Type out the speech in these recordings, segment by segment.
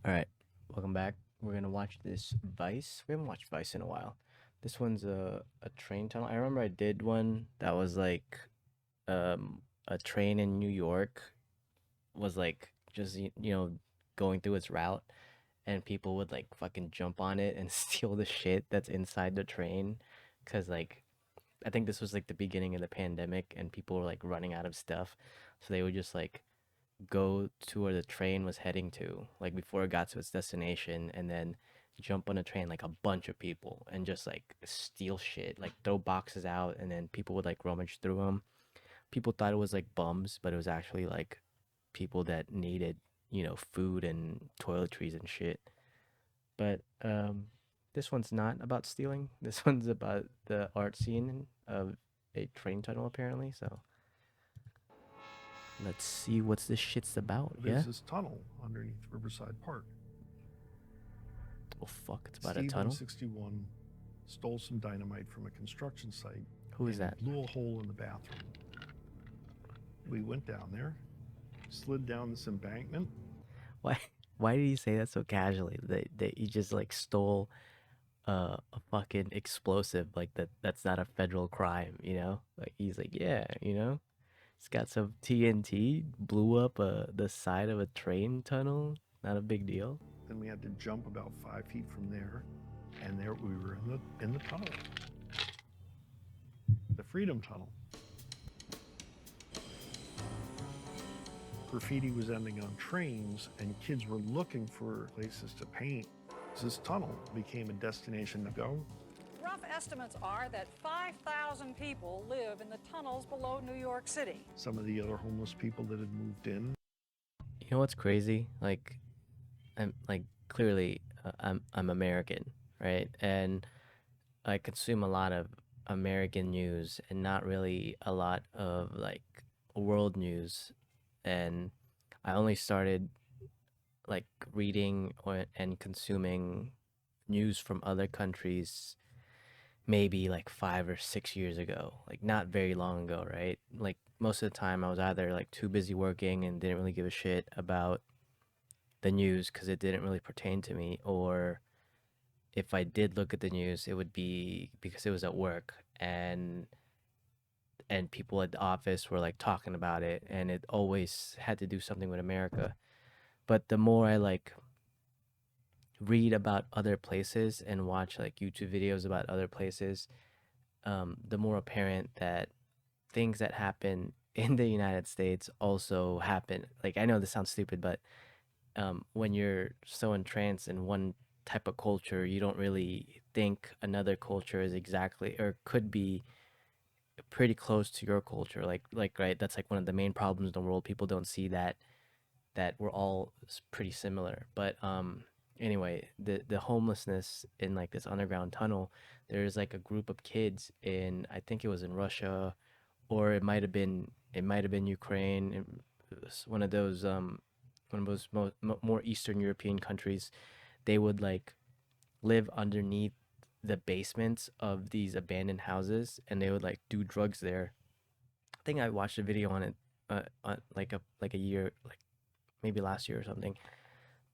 All right, welcome back. We're gonna watch this Vice. We haven't watched Vice in a while. This one's a train tunnel. I remember I did one that was like a train in New York was like just going through its route, and people would like fucking jump on it and steal the shit that's inside the train, cause like I think this was like the beginning of the pandemic and people were like running out of stuff, so they would just like go to where the train was heading to, like before it got to its destination, and then jump on a train like a bunch of people and just like steal shit, like throw boxes out, and then people would like rummage through them. People thought it was like bums, but it was actually like people that needed, food and toiletries and shit. But this one's not about stealing. This one's about the art scene of a train tunnel, apparently. So let's see what's this shit's about. Yeah. There's this tunnel underneath Riverside Park. Oh fuck! It's about a Steve on tunnel. 61 stole some dynamite from a construction site Who is and that? blew a hole in the bathroom. We went down there, slid down this embankment. Why? Why did he say that so casually? That he just like stole a fucking explosive, like that's not a federal crime, you know? Like he's like, yeah, he's got some TNT, blew up the side of a train tunnel, not a big deal. Then we had to jump about 5 feet from there, and there we were in the tunnel, the Freedom Tunnel. Graffiti was ending on trains, and kids were looking for places to paint. This tunnel became a destination to go. Rough estimates are that 5,000 people live in the tunnels below New York City. Some of the other homeless people that had moved in. You know what's crazy? Like, I'm like clearly I'm American, right? And I consume a lot of American news and not really a lot of like world news. And I only started like reading and consuming news from other countries maybe like 5 or 6 years ago, like not very long ago, right? Like most of the time I was either like too busy working and didn't really give a shit about the news because it didn't really pertain to me, or if I did look at the news, it would be because it was at work, and people at the office were like talking about it, and it always had to do something with America. But the more I like read about other places and watch like YouTube videos about other places, the more apparent that things that happen in the United States also happen. Like I know this sounds stupid, but when you're so entranced in one type of culture, you don't really think another culture is exactly or could be pretty close to your culture. Like right, that's like one of the main problems in the world. People don't see that we're all pretty similar. But anyway, the homelessness in like this underground tunnel, there's like a group of kids in, I think it was in Russia, or it might have been Ukraine. It was one of those more Eastern European countries. They would like live underneath the basements of these abandoned houses, and they would like do drugs there. I think I watched a video on it, like a year, like maybe last year or something,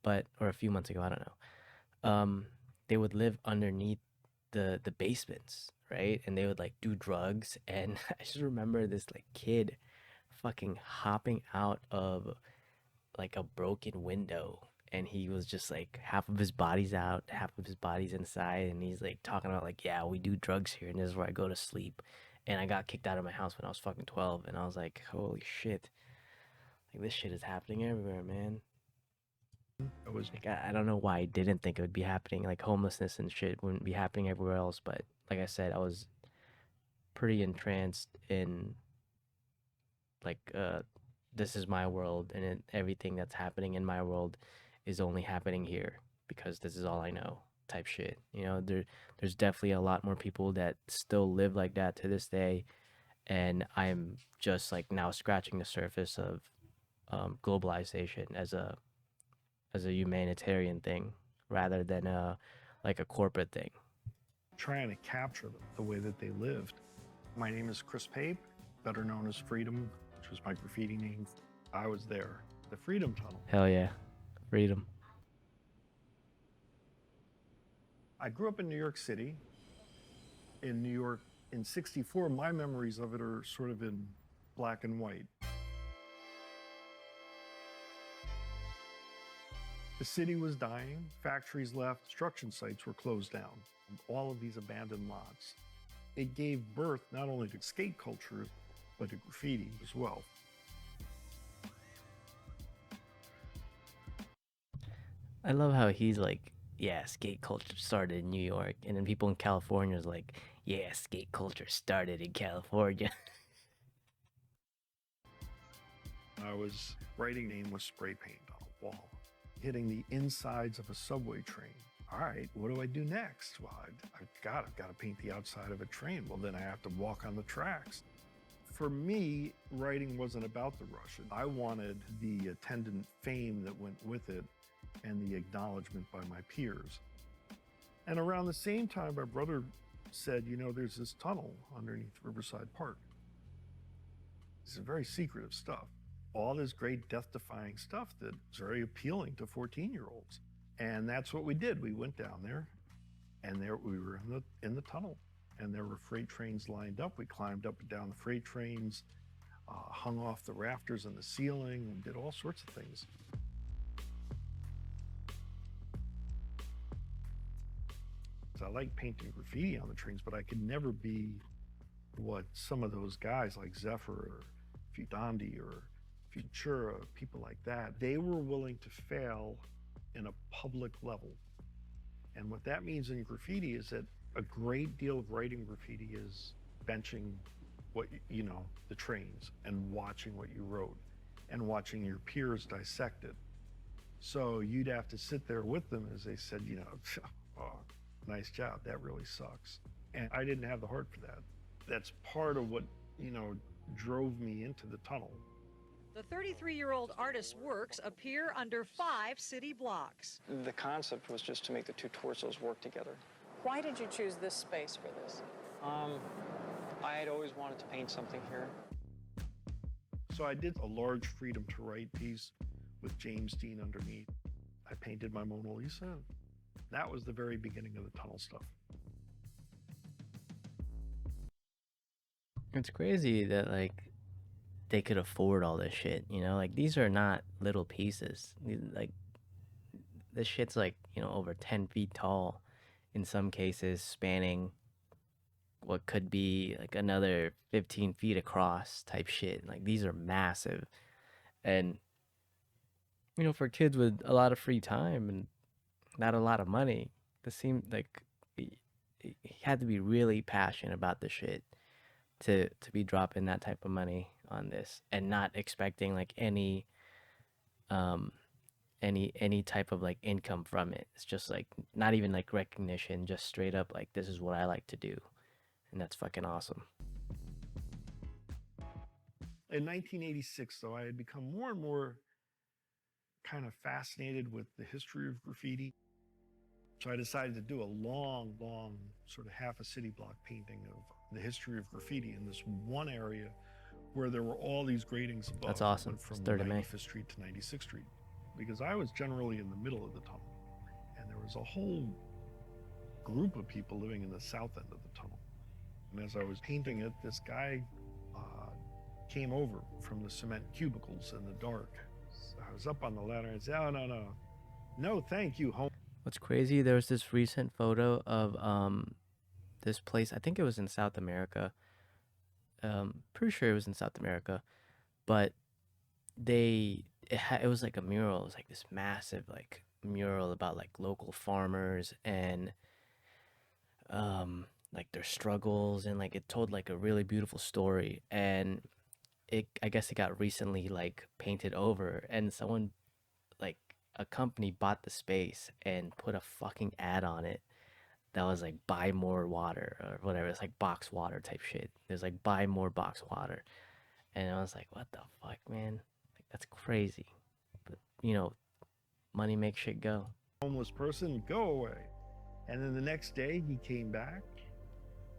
but or a few months ago, I don't know. They would live underneath the basements, right? And they would like do drugs, and I just remember this like kid fucking hopping out of like a broken window, and he was just like half of his body's out, half of his body's inside, and he's like talking about like, yeah, we do drugs here, and this is where I go to sleep. And I got kicked out of my house when I was fucking 12, and I was like, holy shit, like this shit is happening everywhere, man. I was Like I don't know why I didn't think it would be happening. Like homelessness and shit wouldn't be happening everywhere else, but like I said, I was pretty entranced in like this is my world, and everything that's happening in my world is only happening here because this is all I know type shit. There's definitely a lot more people that still live like that to this day, and I'm just like now scratching the surface of globalization as a humanitarian thing rather than like a corporate thing. trying to capture the way that they lived. My name is Chris Pape, better known as Freedom, which was my graffiti name. I was there. The Freedom Tunnel. Hell yeah, freedom. I grew up in New York City. In New York in '64, my memories of it are sort of in black and white. The city was dying, factories left, construction sites were closed down, all of these abandoned lots. It gave birth not only to skate culture, but to graffiti as well. I love how he's like, yeah, skate culture started in New York, and then people in California is like, yeah, skate culture started in California. I was writing name with spray paint on a wall, hitting the insides of a subway train. All right, what do I do next? Well, I've got to paint the outside of a train. Well, then I have to walk on the tracks. For me, writing wasn't about the rush. I wanted the attendant fame that went with it and the acknowledgement by my peers. And around the same time, my brother said, you know, there's this tunnel underneath Riverside Park. It's very secretive stuff. All this great death-defying stuff that's very appealing to 14-year-olds. And that's what we did. We went down there, and there we were in the tunnel. And there were freight trains lined up. We climbed up and down the freight trains, hung off the rafters in the ceiling, and did all sorts of things. So I like painting graffiti on the trains, but I could never be what some of those guys like Zephyr or Fudandi or Futura, people like that, they were willing to fail in a public level. And what that means in graffiti is that a great deal of writing graffiti is benching what, you know, the trains and watching what you wrote and watching your peers dissect it. So you'd have to sit there with them as they said, you know, oh, nice job, that really sucks. And I didn't have the heart for that. That's part of what, you know, drove me into the tunnel. The 33-year-old artist's works appear under 5 city blocks. The concept was just to make the two torsos work together. Why did you choose this space for this? I had always wanted to paint something here. So I did a large Freedom to Write piece with James Dean underneath. I painted my Mona Lisa. That was the very beginning of the tunnel stuff. It's crazy that like they could afford all this shit, you know? Like these are not little pieces. Like this shit's like, you know, over 10 feet tall in some cases, spanning what could be like another 15 feet across type shit. Like these are massive. And you know, for kids with a lot of free time and not a lot of money, this seemed like he had to be really passionate about the shit to be dropping that type of money on this and not expecting like any type of like income from it. It's just like not even like recognition, just straight up like this is what I like to do, and that's fucking awesome. In 1986, though, I had become more and more kind of fascinated with the history of graffiti. So I decided to do a long, sort of half a city block painting of the history of graffiti in this one area where there were all these gratings above. That's awesome. Went from It's 3rd of May. 95th Street to 96th Street, because I was generally in the middle of the tunnel. And there was a whole group of people living in the south end of the tunnel. And as I was painting it, this guy came over from the cement cubicles in the dark. So I was up on the ladder and said, oh, no, thank you, home. What's crazy, there was this recent photo of this place, I think it was in South America. Pretty sure it was in South America, but it was like a mural. It was like this massive like mural about like local farmers and like their struggles, and like it told like a really beautiful story. And I guess it got recently like painted over, and someone like a company bought the space and put a fucking ad on it that was like buy more water or whatever. It's like box water type shit. There's like buy more box water. And I was like, what the fuck, man? Like that's crazy. But you know, money makes shit go. Homeless person, go away. And then the next day he came back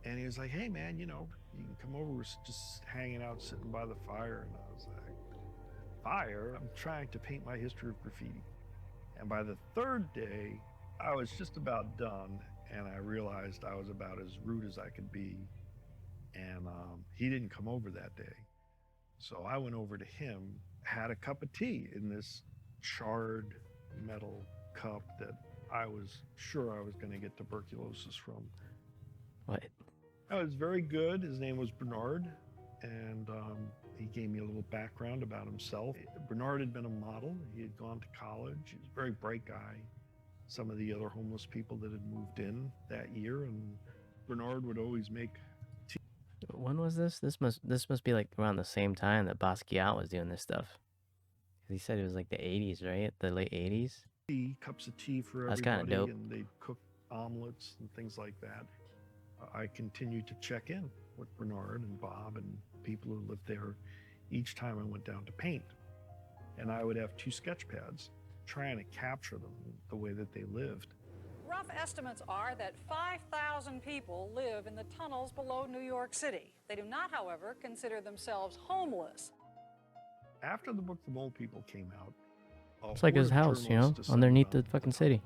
and he was like, hey man, you know, you can come over, we're just hanging out, sitting by the fire. And I was like, fire? I'm trying to paint my history of graffiti. And by the 3rd day, I was just about done. and I realized I was about as rude as I could be. And he didn't come over that day. So I went over to him, had a cup of tea in this charred metal cup that I was sure I was going to get tuberculosis from. What? It was very good. His name was Bernard, and he gave me a little background about himself. Bernard had been a model. He had gone to college. He was a very bright guy. Some of the other homeless people that had moved in that year, and Bernard would always make tea. When was this? This must be like around the same time that Basquiat was doing this stuff. He said it was like the 80s, right? The late 80s. Cups of tea for That's kind of everybody, dope. and they'd cook omelets and things like that. I continued to check in with Bernard and Bob and people who lived there each time I went down to paint. And I would have 2 sketch pads trying to capture them the way that they lived. Rough estimates are that 5,000 people live in the tunnels below New York City. They do not, however, consider themselves homeless. After the book The Mole People came out, It's like his house, you know, underneath the fucking city.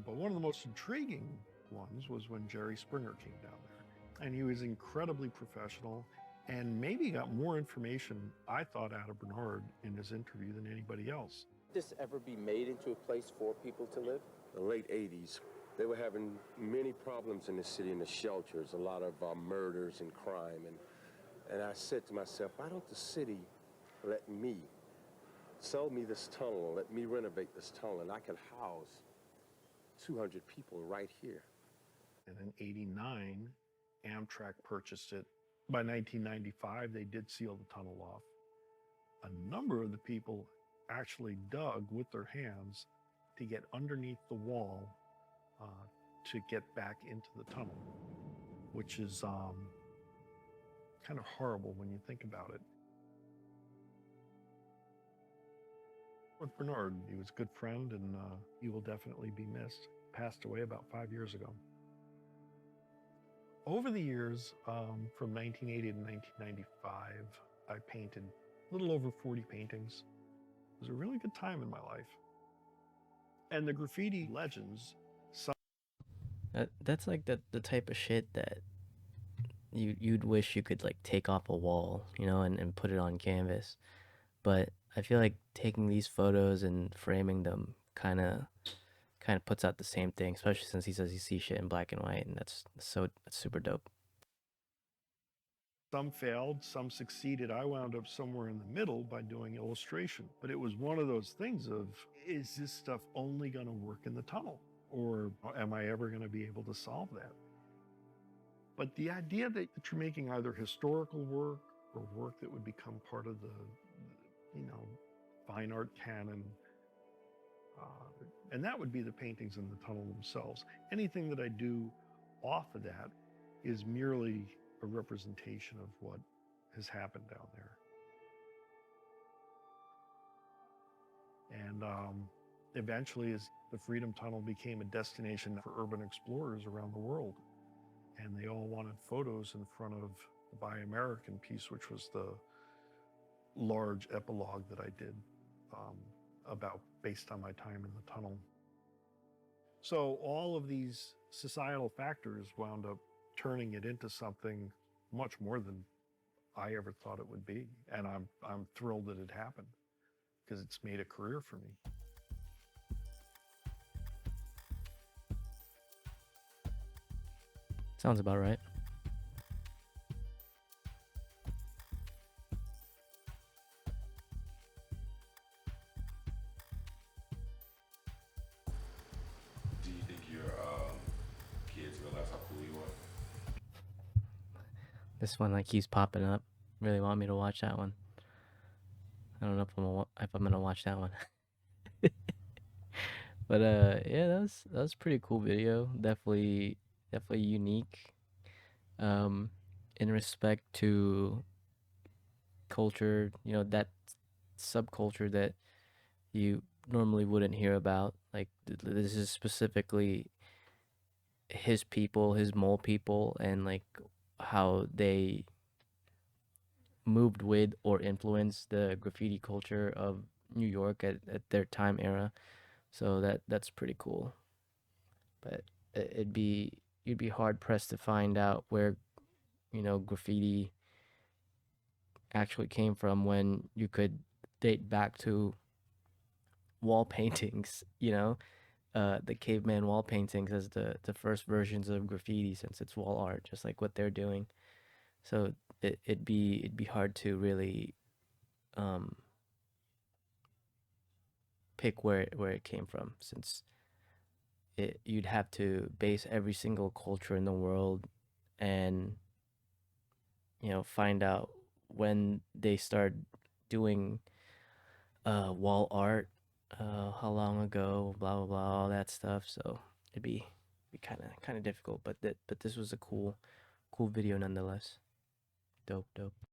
But one of the most intriguing ones was when Jerry Springer came down there. And he was incredibly professional and maybe got more information, I thought, out of Bernard in his interview than anybody else. Could this ever be made into a place for people to live? The late 80s, they were having many problems in the city in the shelters, a lot of murders and crime. And I said to myself, why don't the city let me sell me this tunnel, let me renovate this tunnel, and I can house 200 people right here. And in '89, Amtrak purchased it. By 1995, they did seal the tunnel off. A number of the people actually dug with their hands to get underneath the wall to get back into the tunnel, which is kind of horrible when you think about it. With Bernard, he was a good friend, and he will definitely be missed. Passed away about 5 years ago. Over the years, from 1980 to 1995, I painted a little over 40 paintings. It was a really good time in my life. And the graffiti legends. That's like the type of shit that you'd wish you could like take off a wall, you know, and put it on canvas. But I feel like taking these photos and framing them kind of puts out the same thing, especially since he says he sees shit in black and white, and that's super dope. Some failed, some succeeded. I wound up somewhere in the middle by doing illustration. But it was one of those things of, is this stuff only going to work in the tunnel? Or am I ever going to be able to solve that? But the idea that you're making either historical work or work that would become part of the, fine art canon, and that would be the paintings in the tunnel themselves. Anything that I do off of that is merely a representation of what has happened down there. And eventually, as the Freedom Tunnel became a destination for urban explorers around the world, and they all wanted photos in front of the Buy American piece, which was the large epilogue that I did based on my time in the tunnel. So all of these societal factors wound up turning it into something much more than I ever thought it would be. And I'm thrilled that it happened, because it's made a career for me. Sounds about right. Do you think your kids realize how cool you are? This one like keeps popping up. Really want me to watch that one. I don't know if I'm gonna watch that one. But yeah, that was a pretty cool video. Definitely unique. In respect to culture, you know, that subculture that you normally wouldn't hear about. Like this is specifically his people, his mole people, and like how they moved with or influenced the graffiti culture of New York at their time era. So that's pretty cool. But it'd be you'd be hard pressed to find out where graffiti actually came from when you could date back to wall paintings. The caveman wall paintings as the first versions of graffiti, since it's wall art, just like what they're doing. So it'd be hard to really um pick where it came from, since you'd have to base every single culture in the world, and find out when they start doing wall art, how long ago, blah blah blah, all that stuff. So it'd be kind of difficult, but this was a cool video nonetheless. Dope.